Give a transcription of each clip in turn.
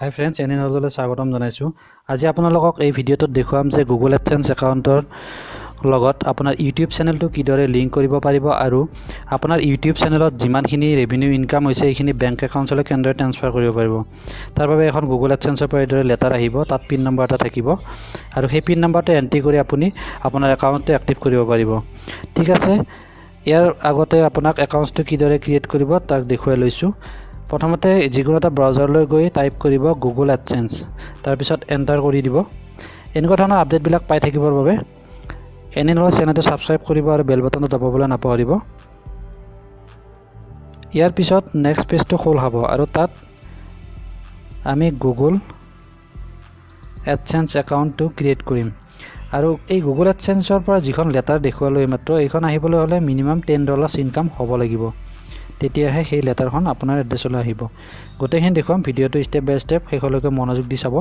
হাই friends, এনে নজলে স্বাগতম জনাইছোঁ। আজি আপোনালোকক এই ভিডিঅ'টোত দেখুৱাম যে গুগল এডচেন্স একাউণ্টৰ লগত আপোনাৰ ইউটিউব চেনেলটো কিদৰে লিংক কৰিব পাৰিব আৰু আপোনাৰ ইউটিউব চেনেলত যিমানখিনি ৰেভিনিউ ইনকাম হৈছে এইখিনি বেংক একাউণ্টলৈ কেনেদৰে ট্ৰান্সফাৰ কৰিব পাৰিব। তাৰ বাবে এখন গুগল এডচেন্সৰ পৰা এইদৰে লেটাৰ আহিব, তাত পিন নম্বৰ এটা থাকিব আৰু সেই পিন নম্বৰটো এণ্ট্ৰি কৰি আপুনি আপোনাৰ একাউণ্টটো এক্টিভ কৰিব পাৰিব। ঠিক আছে, ইয়াৰ আগতে আপোনাক একাউণ্টটো কিদৰে ক্ৰিয়েট কৰিব তাক দেখুৱাই লৈছোঁ। প্ৰথমতে যিকোনো এটা ব্ৰাউজাৰলৈ গৈ টাইপ কৰিব গুগল এডচেন্স, তাৰপিছত এণ্টাৰ কৰি দিব। এনেকুৱা ধৰণৰ আপডেটবিলাক পাই থাকিবৰ বাবে এনে নহ'লে চেনেলটো ছাবস্ক্ৰাইব কৰিব আৰু বেল বাটনটো দবাবলৈ নাপাহৰিব। ইয়াৰ পিছত নেক্সট পেজটো খোল খাব আৰু তাত আমি গুগল এডচেন্স একাউণ্টটো ক্ৰিয়েট কৰিম আৰু এই গুগল এডচেন্সৰ পৰা যিখন লেটাৰ দেখুৱালোঁ এইমাত্ৰ, এইখন আহিবলৈ হ'লে মিনিমাম $10 ইনকাম হ'ব লাগিব, তেতিয়াহে সেই লেটাৰখন আপোনাৰ এড্ৰেছলৈ আহিব। গোটেইখিনি দেখুৱাম, ভিডিঅ'টো ষ্টেপ বাই ষ্টেপ শেষলৈকে মনোযোগ দি চাব।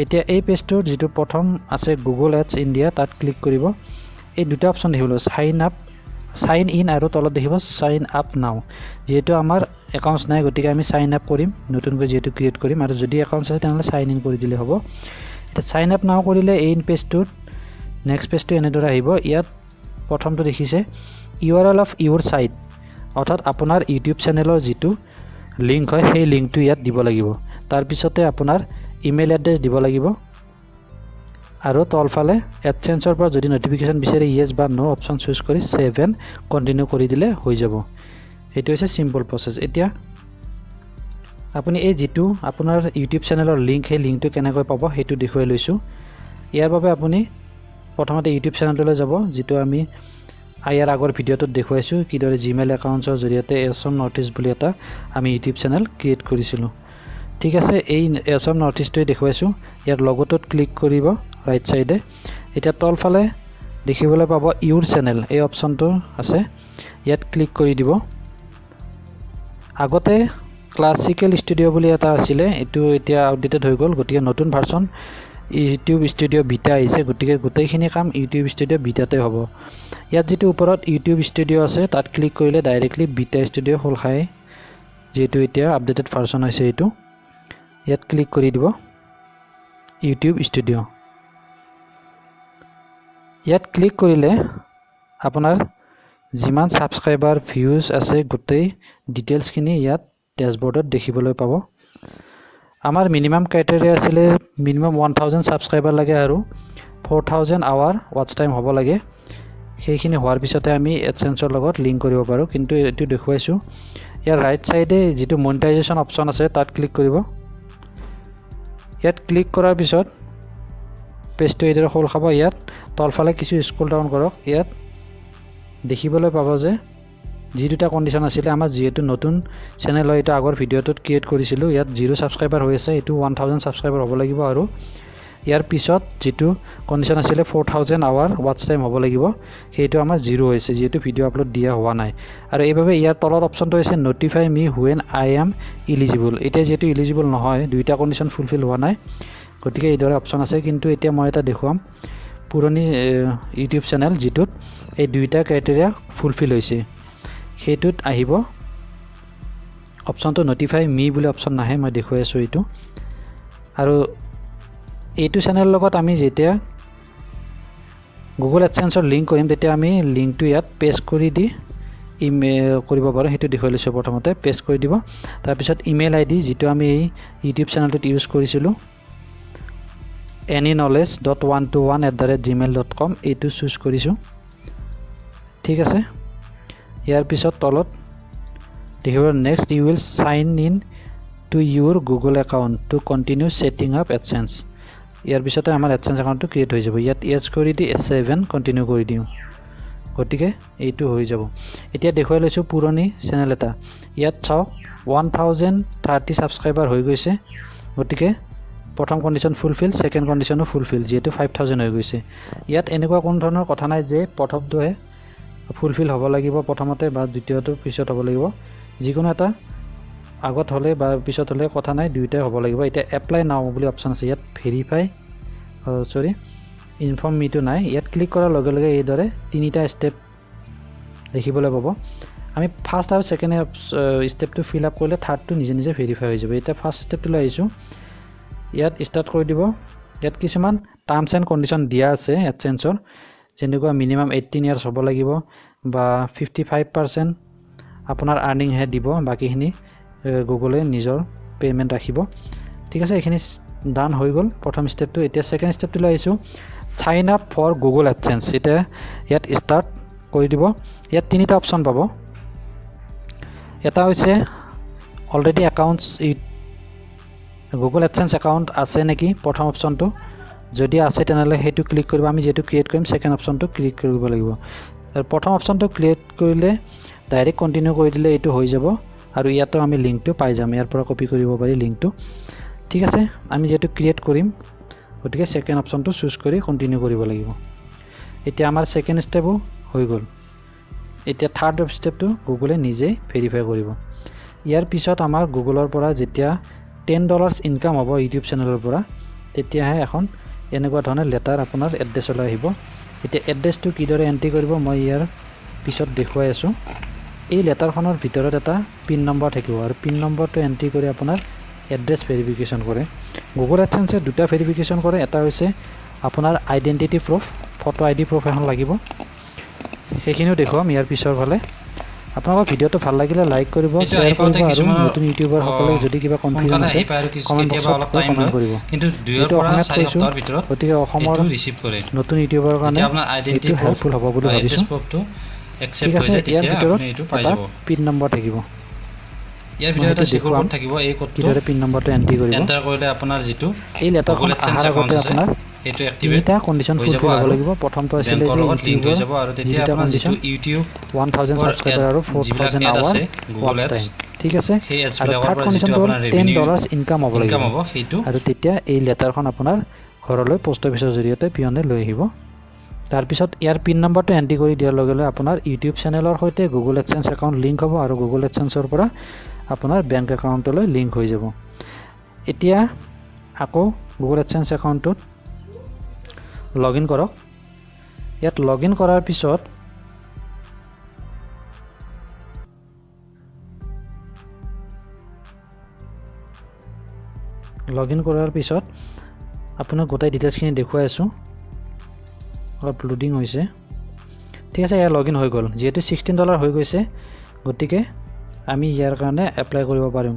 এতিয়া এই পেজটোৰ যিটো প্ৰথম আছে গুগল এডছ ইণ্ডিয়া, তাত ক্লিক কৰিব। এই দুটা অপশ্যন দেখিব, চাইন ইন আৰু তলত দেখিব চাইন আপ নাও। যিহেতু আমাৰ একাউণ্টছ নাই গতিকে আমি চাইন আপ কৰিম, নতুনকৈ যিহেতু ক্ৰিয়েট কৰিম, আৰু যদি একাউণ্টছ আছে তেনেহ'লে চাইন ইন কৰি দিলে হ'ব। এতিয়া চাইন আপ নাও কৰিলে এই পেজটোত নেক্সট পেজটো এনেদৰে আহিব। ইয়াত প্ৰথমটো দেখিছে URL অফ ইউৰ ছাইট, অৰ্থাৎ আপোনাৰ ইউটিউব চেনেলৰ যিটো লিংক হয় সেই লিংকটো ইয়াত দিব লাগিব। তাৰপিছতে আপোনাৰ ইমেইল এড্ৰেছ দিব লাগিব আৰু তলফালে এডচেন্সৰ পৰা যদি নটিফিকেশ্যন বিচাৰে ইয়েছ বা ন' অপশ্যন চুজ কৰি ছেভ এণ্ড কণ্টিনিউ কৰি দিলে হৈ যাব। এইটো হৈছে চিম্পল প্ৰচেছ। এতিয়া আপুনি এই যিটো আপোনাৰ ইউটিউব চেনেলৰ লিংক, সেই লিংকটো কেনেকৈ পাব সেইটো দেখুৱাই লৈছোঁ। ইয়াৰ বাবে আপুনি প্ৰথমতে ইউটিউব চেনেলটোলৈ যাব, যিটো আমি ইয়াৰ আগৰ ভিডিঅ'টোত দেখুৱাইছোঁ কিদৰে জিমেইল একাউণ্টছৰ জৰিয়তে এছম নৰ্থ ইষ্ট বুলি এটা আমি ইউটিউব চেনেল ক্ৰিয়েট কৰিছিলোঁ। ঠিক আছে, এই এছম নৰ্থ ইষ্টটোৱে দেখুৱাইছোঁ। ইয়াৰ লগটোত ক্লিক কৰিব ৰাইট ছাইডে। এতিয়া তলফালে দেখিবলৈ পাব ইউৰ চেনেল, এই অপশ্যনটো আছে, ইয়াত ক্লিক কৰি দিব। আগতে ক্লাছিকেল ষ্টুডিঅ' বুলি এটা আছিলে, এইটো এতিয়া আপডেটেড হৈ গ'ল, গতিকে নতুন ভাৰ্চন ইউটিউব ষ্টুডিঅ' বিটা আহিছে, গতিকে গোটেইখিনি কাম ইউটিউব ষ্টুডিঅ' বিটাতে হ'ব। ইয়াত যিটো ওপৰত ইউটিউব ষ্টুডিঅ' আছে তাত ক্লিক কৰিলে ডাইৰেক্টলি বিটা ষ্টুডিঅ' খোল খায়, যিহেতু এতিয়া আপডেটেড ভাৰ্চন হৈছে এইটো। ইয়াত ক্লিক কৰি দিব ইউটিউব ষ্টুডিঅ'। ইয়াত ক্লিক কৰিলে আপোনাৰ যিমান ছাবস্ক্ৰাইবাৰ ভিউজ আছে গোটেই ডিটেইলছখিনি ইয়াত ডেছবৰ্ডত দেখিবলৈ পাব। আমাৰ মিনিমাম ক্ৰাইটেৰিয়া আছিলে মিনিমাম 1000 ছাবস্ক্ৰাইবাৰ লাগে আৰু 4000 আৱাৰ ৱাটচ টাইম হ'ব লাগে। সেইখিনি হোৱাৰ পিছতে আমি এডচেন্সৰ লগত লিংক কৰিব পাৰোঁ, কিন্তু এইটো দেখুৱাইছোঁ। ইয়াৰ ৰাইট ছাইডে যিটো মনিটাইজেশ্যন অপশ্যন আছে তাত ক্লিক কৰিব। ইয়াত ক্লিক কৰাৰ পিছত পেজটো এইদৰে খোল খাব। ইয়াত তলফালে কিছু স্ক্ৰল ডাউন কৰক। ইয়াত দেখিবলৈ পাব যে যি দুটা কণ্ডিশ্যন আছিলে, আমাৰ যিহেতু নতুন চেনেল হয়, এইটো আগৰ ভিডিঅ'টোত ক্ৰিয়েট কৰিছিলোঁ, ইয়াত 0 ছাবস্ক্ৰাইবাৰ হৈ আছে, এইটো 1000 ছাবস্ক্ৰাইবাৰ হ'ব লাগিব, আৰু ইয়াৰ পিছত যিটো কণ্ডিশ্যন আছিলে 4000 আৱাৰ ৱাটচ টাইম হ'ব লাগিব, সেইটো আমাৰ 0 হৈছে, যিহেতু ভিডিঅ' আপলোড দিয়া হোৱা নাই। আৰু এইবাবে ইয়াৰ তলত অপশ্যনটো হৈছে notify me when I am eligible. এতিয়া যিহেতু ইলিজিবল নহয়, দুইটা কণ্ডিশ্যন ফুলফিল হোৱা নাই, গতিকে এইদৰে অপশ্যন আছে। কিন্তু এতিয়া মই এটা দেখুৱাম পুৰণি ইউটিউব চেনেল যিটোত এই দুইটা ক্ৰাইটেৰিয়া ফুলফিল হৈছে, সেইটোত আহিব অপশ্যনটো নটিফাই মি বুলি অপশ্যন নাহে, মই দেখুৱাই আছোঁ এইটো। আৰু এইটো চেনেলৰ লগত আমি যেতিয়া গুগল এডচেন্সৰ লিংক কৰিম তেতিয়া আমি লিংকটো ইয়াত পেষ্ট কৰি দি কৰিব পাৰোঁ, সেইটো দেখুৱাই লৈছোঁ। প্ৰথমতে পেষ্ট কৰি দিব, তাৰপিছত ইমেইল ID যিটো আমি এই ইউটিউব চেনেলটোত ইউজ কৰিছিলোঁ anyknowledge.121@gmail.com, এইটো চুজ কৰিছোঁ। ঠিক আছে, ইয়াৰ পিছত তলত দেখিব next you will sign in to your Google account to continue setting up AdSense. ইয়াৰ পিছতে আমাৰ এডচেন্স একাউণ্টটো ক্ৰিয়েট হৈ যাব। ইয়াত এছ কৰি দি ছেভ এণ্ড কণ্টিনিউ কৰি দিওঁ, গতিকে এইটো হৈ যাব। এতিয়া দেখুৱাই লৈছোঁ পুৰণি চেনেল এটা। ইয়াত চাওক 1030 ছাবস্ক্ৰাইবাৰ হৈ গৈছে, গতিকে প্ৰথম কণ্ডিশ্যন ফুলফিল, ছেকেণ্ড কণ্ডিশ্যনো ফুলফিল, যিহেতু 5000 হৈ গৈছে। ইয়াত এনেকুৱা কোনো ধৰণৰ কথা নাই যে প্ৰথমটোহে ফুলফিল হ'ব লাগিব প্ৰথমতে বা দ্বিতীয়টো পিছত হ'ব লাগিব, যিকোনো এটা আগত হ'লে বা পিছত হ'লে কথা নাই, দুয়োটাই হ'ব লাগিব। এতিয়া এপ্লাই নাও বুলি অপশ্যন আছে, ইয়াত ইনফৰ্ম মিটো নাই। ইয়াত ক্লিক কৰাৰ লগে লগে এইদৰে তিনিটা ষ্টেপ দেখিবলৈ পাব। আমি ফাৰ্ষ্ট আৰু ছেকেণ্ড ষ্টেপটো ফিল আপ কৰিলে থাৰ্ডটো নিজে নিজে ভেৰিফাই হৈ যাব। এতিয়া ফাৰ্ষ্ট ষ্টেপটোলৈ আহিছোঁ। ইয়াত ষ্টাৰ্ট কৰি দিব। ইয়াত কিছুমান টাৰ্মছ এণ্ড কণ্ডিশ্যন দিয়া আছে এডচেন্সৰ, যেনেকুৱা মিনিমাম 18 ইয়াৰ্ছ হ'ব লাগিব বা 55% আপোনাৰ আৰ্নিংহে দিব, বাকীখিনি গুগলে নিজৰ পে'মেণ্ট ৰাখিব। ঠিক আছে, এইখিনি ডান হৈ গ'ল প্ৰথম ষ্টেপটো। এতিয়া ছেকেণ্ড ষ্টেপটোলৈ আহিছোঁ, sign up for Google AdSense. এতিয়া ইয়াত ষ্টাৰ্ট কৰি দিব। ইয়াত তিনিটা অপশ্যন পাব। এটা হৈছে already accounts, Google AdSense account আছে নেকি, প্ৰথম অপশ্যনটো। যদি আছে তেনেহ'লে সেইটো ক্লিক কৰিব। আমি যিহেতু ক্ৰিয়েট কৰিম ছেকেণ্ড অপশ্যনটো ক্লিক কৰিব লাগিব। আৰু প্ৰথম অপশ্যনটো ক্ৰিয়েট কৰিলে ডাইৰেক্ট কণ্টিনিউ কৰি দিলে এইটো হৈ যাব, আৰু ইয়াতো আমি লিংকটো পাই যাম, ইয়াৰ পৰা কপি কৰিব পাৰি লিংকটো। ঠিক আছে, আমি যিহেতু ক্ৰিয়েট কৰিম গতিকে ছেকেণ্ড অপশ্যনটো চুজ কৰি কণ্টিনিউ কৰিব লাগিব। এতিয়া আমাৰ ছেকেণ্ড ষ্টেপো হৈ গ'ল। এতিয়া থাৰ্ড ষ্টেপটো গুগলে নিজেই ভেৰিফাই কৰিব। ইয়াৰ পিছত আমাৰ গুগলৰ পৰা যেতিয়া $10 ইনকাম হ'ব ইউটিউব চেনেলৰ পৰা, তেতিয়াহে এখন এনেকুৱা ধৰণৰ লেটাৰ আপোনাৰ এড্ৰেছলৈ আহিব। এতিয়া এড্ৰেছটো কিদৰে এণ্ট্ৰি কৰিব মই ইয়াৰ পিছত দেখুৱাই আছোঁ। এই লেটাৰখনৰ ভিতৰত এটা পিন নম্বৰ থাকিব, আৰু পিন নম্বৰটো এণ্ট্ৰি কৰি আপোনাৰ এড্ৰেছ ভেৰিফিকেশ্যন কৰে। গুগল এডচেন্সে দুটা ভেৰিফিকেশ্যন কৰে। এটা হৈছে আপোনাৰ identity proof, photo ID proof এখন লাগিব, সেইখিনিও দেখুৱাম ইয়াৰ পিছৰ ফালে। আপোনালোকৰ ভিডিঅ'টো ভাল লাগিলে লাইক কৰিব, শ্বেয়াৰ কৰিব, আৰু নতুন ইউটিউবাৰসকলে যদি কিবা কনফিউজন আছে কমেণ্ট বক্সত কমেণ্ট কৰিব। এইটো অসমীয়াত কৈছোঁ, গতিকে অসমৰ নতুন ইউটিউবাৰৰ কাৰণে এইটো হেল্পফুল হ'ব বুলি ভাবিছোঁ। ঠিক আছে, ইয়াৰ ভিতৰত এটা পিন নম্বৰ থাকিব। ইয়াৰ ভিতৰত এটা সিকিউৰ কোড থাকিব। এই কোডটো কিদৰে পিন নম্বৰটো এণ্ট্ৰি কৰিব, এণ্টাৰ কৰিলে আপোনাৰ যিটো এই লেটাৰখন অহাৰ আগতে আপোনাৰ সেইটো এক্টিভেট তিনিটা কণ্ডিশ্যন ফুলফিল হ'ব লাগিব। প্ৰথমটো আছিলে যে ইউটিউবৰ যাব, আৰু তেতিয়া আপোনাৰ যিটো ইউটিউব 1000 ছাবস্ক্ৰাইবাৰ আৰু 4000 আৱাৰ ৱাচ টাইম। ঠিক আছে, আৰু থাৰ্ড কণ্ডিশ্যনটো হ'ল $10 ইনকাম হ'ব লাগিব, আৰু তেতিয়া এই লেটাৰখন আপোনাৰ ঘৰলৈ পোষ্ট অফিচৰ জৰিয়তে পিয়নে লৈ আহিব। তাৰপিছত ইয়াৰ পিন নম্বৰটো এণ্ট্ৰি কৰি দিয়াৰ লগে লগে আপোনাৰ ইউটিউব চেনেলৰ সৈতে গুগল এডচেন্স একাউণ্ট লিংক হ'ব, আৰু গুগল এডচেন্সৰ পৰা আপোনাৰ বেংক একাউণ্টলৈ লিংক হৈ যাব। এতিয়া আকৌ গুগল এডচেন্স একাউণ্টটোত লগ ইন কৰক। ইয়াত লগ ইন কৰাৰ পিছত আপোনাক গোটেই ডিটেইলছখিনি দেখুৱাই আছোঁ। অলপ লোডিং হৈছে। ঠিক আছে, ইয়াৰ লগ ইন হৈ গ'ল। যিহেতু $16 হৈ গৈছে, গতিকে আমি ইয়াৰ কাৰণে এপ্লাই কৰিব পাৰিম।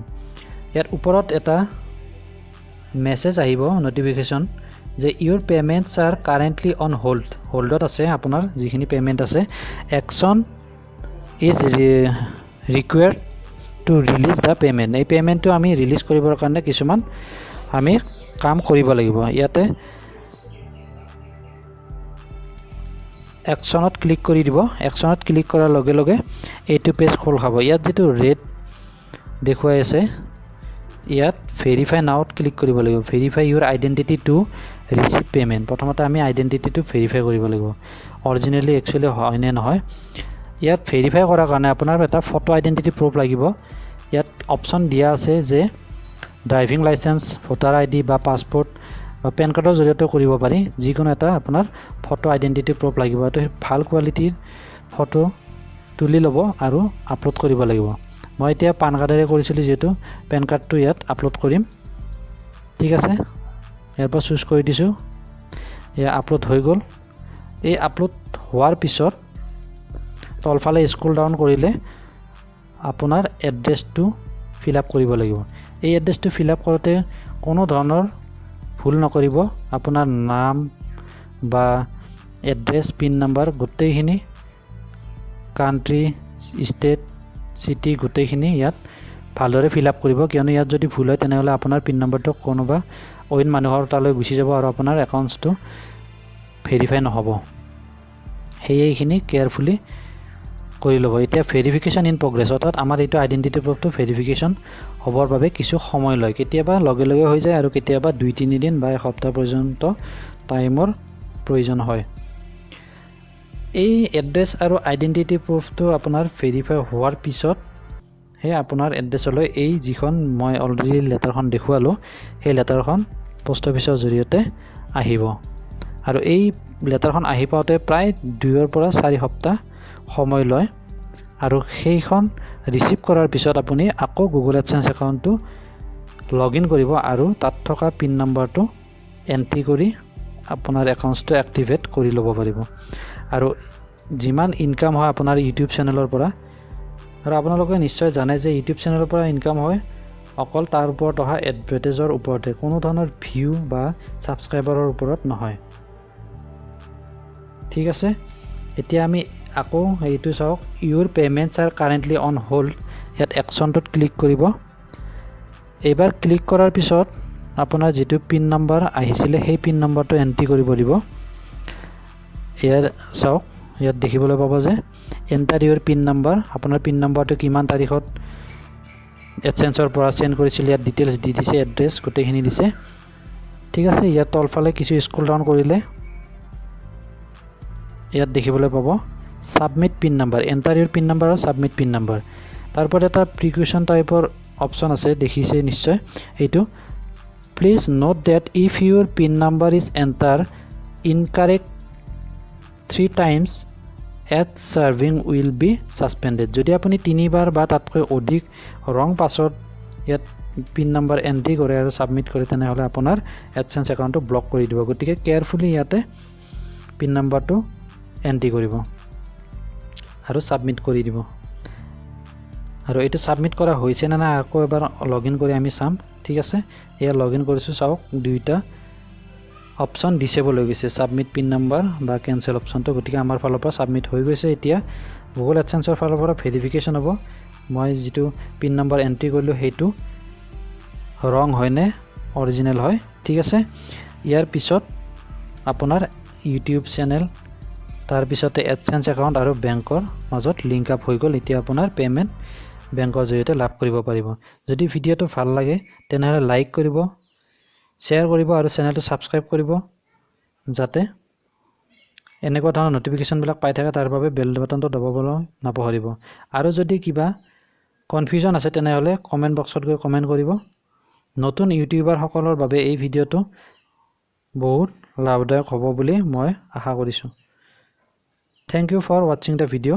ইয়াৰ ওপৰত এটা মেছেজ আহিব, নটিফিকেশ্যন, যে your payments are currently on হোল্ডত আছে আপোনাৰ যিখিনি পে'মেণ্ট আছে। Action is required to release the payment. এই পে'মেণ্টটো আমি ৰিলিজ কৰিবৰ কাৰণে কিছুমান আমি কাম কৰিব লাগিব। ইয়াতে একশ্যনত ক্লিক কৰি দিব। একশ্যনত ক্লিক কৰাৰ লগে লগে এইটো পেজ খোল খাব। ইয়াত যিটো ৰেড দেখুৱাই আছে, ইয়াত ভেৰিফাই নাওত ক্লিক কৰিব লাগিব। ভেৰিফাই ইউৰ আইডেণ্টিটি টু ৰিচিভ পে'মেণ্ট। প্ৰথমতে আমি আইডেণ্টিটিটো ভেৰিফাই কৰিব লাগিব, অৰিজিনেলি একচুৱেলি হয় নে নহয়। ইয়াত ভেৰিফাই কৰাৰ কাৰণে আপোনাৰ এটা ফটো আইডেণ্টিটি প্ৰুফ লাগিব। ইয়াত অপশ্যন দিয়া আছে যে ড্ৰাইভিং লাইচেঞ্চ, ভোটাৰ আইডি বা পাছপৰ্ট বা পেন কাৰ্ডৰ জৰিয়তে কৰিব পাৰি। যিকোনো এটা আপোনাৰ ফটো আইডেণ্টিটি প্ৰুফ লাগিব। এইটো ভাল কোৱালিটিৰ ফটো তুলি ল'ব আৰু আপলোড কৰিব লাগিব। মই এতিয়া পান কাৰ্ডেৰে কৰিছিলোঁ, যিহেতু পেন কাৰ্ডটো ইয়াত আপলোড কৰিম। ঠিক আছে, ইয়াৰ পৰা চুজ কৰি দিছোঁ। এয়া আপলোড হৈ গ'ল। এই আপলোড হোৱাৰ পিছত তলফালে স্ক্ৰল ডাউন কৰিলে আপোনাৰ এড্ৰেছটো ফিল আপ কৰিব লাগিব। এই এড্ৰেছটো ফিল আপ কৰোঁতে কোনো ধৰণৰ ভুল নকৰিব। আপোনাৰ নাম বা এড্ৰেছ, পিন নম্বৰ গোটেইখিনি, কাণ্ট্ৰি, ষ্টেট, চিটি গোটেইখিনি ইয়াত ভালদৰে ফিল আপ কৰিব, কিয়নো ইয়াত যদি ভুল হয় তেনেহ'লে আপোনাৰ পিন নম্বৰটো কোনোবা অইন মানুহৰ তালৈ গুচি যাব আৰু আপোনাৰ একাউণ্টছটো ভেৰিফাই নহ'ব। সেয়ে এইখিনি কেয়াৰফুলি কৰি ল'ব। এতিয়া ভেৰিফিকেশ্যন ইন প্ৰগ্ৰেছ, অৰ্থাৎ আমাৰ এইটো আইডেণ্টিটি প্ৰুফটো ভেৰিফিকেশ্যন হ'বৰ বাবে কিছু সময় লয়। কেতিয়াবা লগে লগে হৈ যায়, আৰু কেতিয়াবা 2-3 দিন বা এসপ্তাহ পৰ্যন্ত টাইমৰ প্ৰয়োজন হয়। এই এড্ৰেছ আৰু আইডেণ্টিটি প্ৰুফটো আপোনাৰ ভেৰিফাই হোৱাৰ পিছতহে আপোনাৰ এড্ৰেছলৈ এই যিখন মই অলৰেডি লেটাৰখন দেখুৱালোঁ, সেই লেটাৰখন পোষ্ট অফিচৰ জৰিয়তে আহিব। আৰু এই লেটাৰখন আহি পাওঁতে প্ৰায় 2 পৰা 4 সপ্তাহ সময় লয়। আৰু সেইখন ৰিচিভ কৰাৰ পিছত আপুনি আকৌ গুগল এডচেন্স একাউণ্টটো লগইন কৰিব আৰু তাত থকা পিন নম্বৰটো এন্ট্ৰি কৰি আপোনাৰ একাউণ্টটো এক্টিভেট কৰি ল'ব পাৰিব আৰু যিমান ইনকাম হয় আপোনাৰ ইউটিউব চেনেলৰ পৰা আৰু আপোনালোকে নিশ্চয় জানে যে ইউটিউব চেনেলৰ পৰা ইনকাম হয় অকল তাৰ ওপৰত অহা এডভাৰটাইজৰ ওপৰতে কোনো ধৰণৰ ভিউ বা ছাবস্ক্ৰাইবাৰৰ ওপৰত নহয় ঠিক আছে এতিয়া আমি আকৌ এইটো চাওক your payments are currently on hold ইয়াত একশ্যনটোত ক্লিক কৰিব এইবাৰ ক্লিক কৰাৰ পিছত আপোনাৰ যিটো পিন নম্বৰ আহিছিলে সেই পিন নম্বৰটো এন্ট্ৰি কৰিব দিব ইয়াত চাওক ইয়াত দেখিবলৈ পাব যে এণ্টাৰ ইউৰ পিন নম্বৰ আপোনাৰ পিন নম্বৰটো কিমান তাৰিখত এডচেন্সৰ পৰা সেন্ড কৰিছিল ইয়াত ডিটেইলছ দি দিছে এড্ৰেছ গোটেইখিনি দিছে ঠিক আছে ইয়াত তলফালে কিছু স্ক্ৰল ডাউন কৰিলে ইয়াত দেখিবলৈ পাব submit pin number enter your pin number আৰু সাবমিট পিন নম্বৰ তাৰপৰ এটা প্ৰিকুৱেশ্যন টাইপৰ অপশ্যন আছে দেখিছে নিশ্চয় এইটো please note that if your pin number is enter incorrect 3 times ad serving will be suspended যদি আপুনি 3 বাৰ বা তাতকৈ অধিক ৰং পাছৱৰ্ড ইয়াত পিন নম্বৰ এন্ট্ৰি কৰে আৰু সাবমিট কৰে তেনেহলে আপোনাৰ এডসেন্স একাউণ্টটো ব্লক কৰি দিব গতিকে কেয়াৰফুলি ইয়াতে পিন নম্বৰটো এন্ট্ৰি কৰিব আৰু সাবমিট কৰি দিব আৰু এইটো সাবমিট কৰা হৈছে না আকৌ এবাৰ লগইন কৰি আমি চাম ঠিক আছে এয়া লগইন কৰিছো চাওক দুইটা অপশ্যন ডিসেবল হৈ গৈছে সাবমিট পিন নম্বৰ বা কেনসেল অপশ্যনটো গতিকে আমাৰ ফালৰ পৰা সাবমিট হৈ গৈছে এতিয়া গুগল এডসেন্সৰ ফালৰ পৰা ভেৰিফিকেশ্যন হ'ব মই যেটো পিন নম্বৰ এন্ট্ৰি কৰিলো হেতু ৰং হয়নে অৰিজিনেল হয় ঠিক আছে ইয়াৰ পিছত আপোনাৰ ইউটিউব চেনেল তাৰ পিছতে এডসেন্স একাউণ্ট আৰু বেংকৰ মাজত লিংক আপ হৈ গ'ল এতিয়া আপোনাৰ পেমেন্ট বেংকৰ জৰিয়তে লাভ কৰিব পাৰিব যদি ভিডিঅটো ভাল লাগে তেনেহলে লাইক কৰিব শ্বেয়াৰ কৰিব আৰু চেনেলটো সাবস্ক্ৰাইব কৰিব যাতে এনেকুৱা ধৰণৰ নটিফিকেশ্যনবিলাক পাই থাকে তাৰ বাবে বেল বাটনটো দবাবলৈ নাপাহৰিব আৰু যদি কিবা কনফিউজন আছে তেনেহলে কমেন্ট বক্সত গৈ কমেন্ট কৰিব নতুন ইউটিউবাৰ সকলৰ বাবে এই ভিডিঅটো বহুত লাভদায়ক হ'ব বুলি মই আশা কৰিছো Thank you for watching the video.